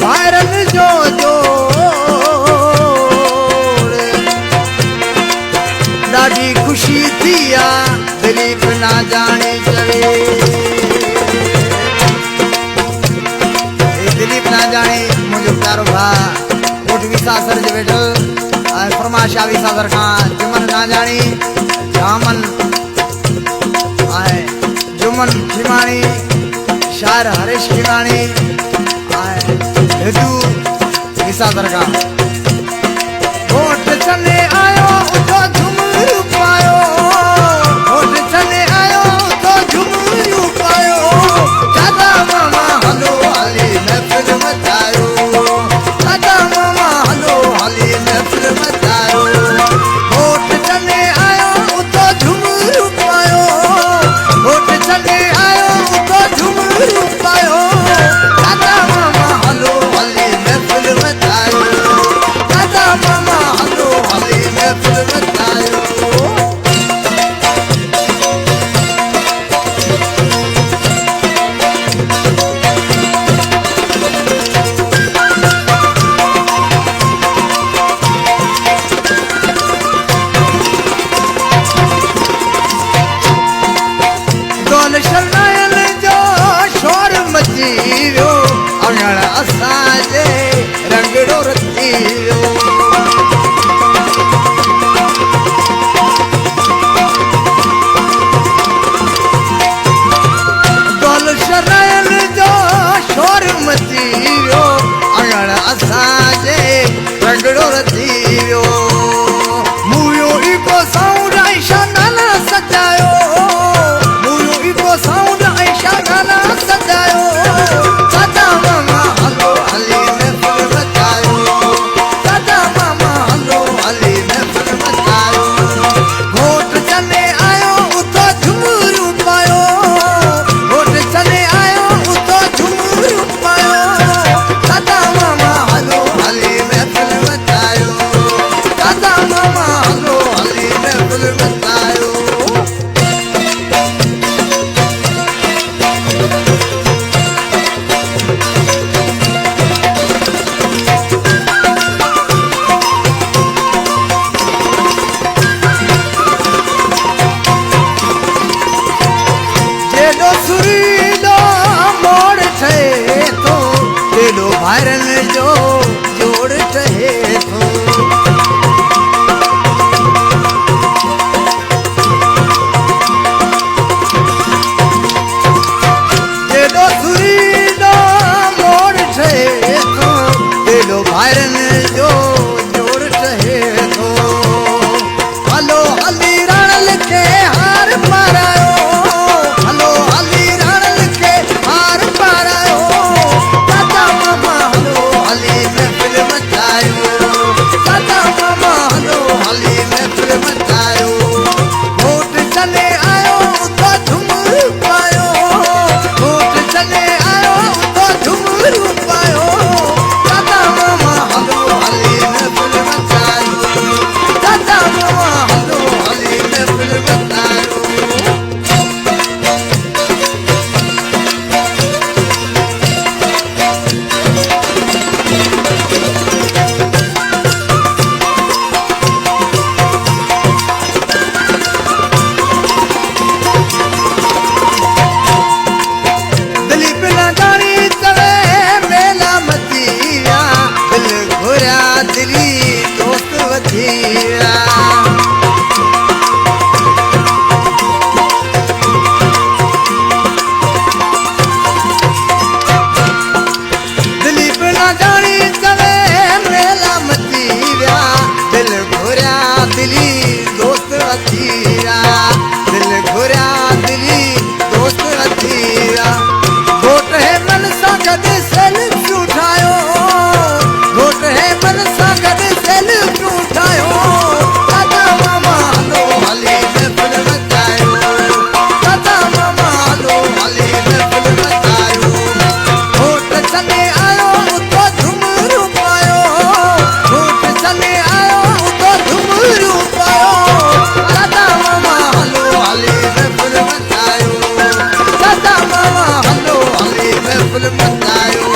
viral जो ॾाढी ख़ुशी थी आहे दिलीप ना जाने चवे दिलीप ना जाने मुंहिंजो प्यारो भाउ कोट विसासर जे वेठल ऐं फरमाशा विसासर खां जुमन ना जाने जामन ऐं जुमन खिमाणी शायर हरीश खिमाणी ऐं हिदू विसासर खां कोट चने आयो उठो झुमरू पायो कोट चने आयो उठो झुमरू पायो दादा मामा हलो हाली महफिल मचायो दादा मामा हलो हाली महफिल मचायो कोट चने आयो उठो झुमरू पायो कोट चने आयो उठो झुमरू पायो दादा मामा हलो हाली महफिल मचायो दादा मामा हलो हाली महफिल मचायो गोल शरणायल जो शोर मची वियो अङण असांजे रंगड़ो रखी वियो गोल शरणायल जो शोर मची वियो अङण असांजे रंगड़ो रखी वियो मूं इको साउंड आइशा नाला सजायो साउंड आइशा गाना सजायो दादा मामा हलो हाली महफिल मचायो दादा मामा हलो हाली महफिल मचायो घोट चने आयो उतो झुमरू पायो घोट चने आयो उतो झुमरू पायो दादा मामा हलो हाली महफिल मचायो दादा मामा हलो हाली महफिल मचायो जेॾो सुरीलो मोड़ ठहे थो तेॾो वायरल जो जोड़ ठहे थो जेॾो सुरीलो मोड़ ठहे थो तेॾो वायरल जो जोड़ ठहे थो हलो हली रणल खे हार पारायो हलो हली रणल खे हार पारायो दादा मामा हलो हली महफिल मचायो दादा मामा हलो हली महफिल मचायो घोट चने आयो उतो झुमरू पायो घोट चने आयो उतो झुमरू पायो दादा मामा हलो हली महफिल मचायो दादा मामा हलो हली महफिल मचायो दिलीप ना जानी चवे मेला मची विया दिल घुरिया दिली दोस्त वधी विया दिलीप ना जानी चवे मेला मची विया दिल घुरिया दिली दोस्त वधी विया दिल घुरिया दिली दोस्त वधी विया घोट है मन सां गॾु सेल्फी उठायो घोट है मन सां गॾु सेल्फी उठायो दादा मामा हलो हाली महफिल मचायो दादा मामा हलो हाली महफिल मचायो घोट चने आयो उतो झुमरू पायो घोट चने आयो उतो झुमरू पायो दादा मामा हलो हाली महफिल मचायो दादा मामा हलो हाली महफिल मचायो